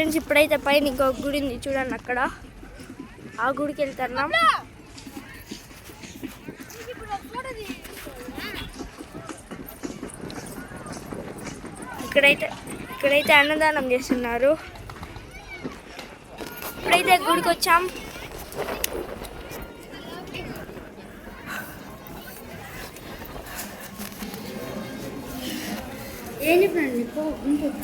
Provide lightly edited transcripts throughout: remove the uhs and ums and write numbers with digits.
Friends ఇప్పుడైతే పైన ఇంకొక గుడి ఉంది చూడండి, అక్కడ ఆ గుడికి వెళ్తున్నాం. ఇక్కడైతే అన్నదానం చేస్తున్నారు. ఇప్పుడైతే గుడికి వచ్చాం. ఏం చెప్పండి ఇంకొక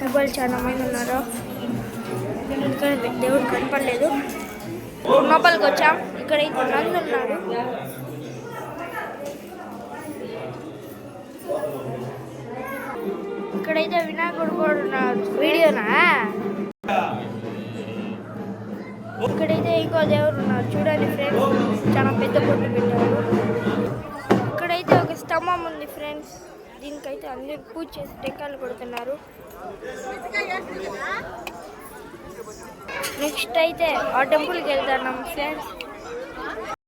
మొబైల్ చాలా మంది ఉన్నారు. ఇక్కడ దేవుడు కనపడలేదు. లోపలికి వచ్చాం. ఇక్కడైతే నంది ఉన్నాడు. ఇక్కడైతే వినాయకుడు కూడా ఉన్నాడు. వీడియోనా? ఇక్కడైతే ఇంకో దేవుడు ఉన్నారు చూడండి ఫ్రెండ్స్, చాలా పెద్ద పొట్టు పెట్టారు. ఇక్కడైతే ఒక స్తంభం ఉంది ఫ్రెండ్స్, దీనికైతే అందరూ పూజ చేసి టెంకాయలు కొడుతున్నారు. నెక్స్ట్ అయితే ఆ టెంపుల్కి వెళ్తున్నాం ఫ్రెండ్స్.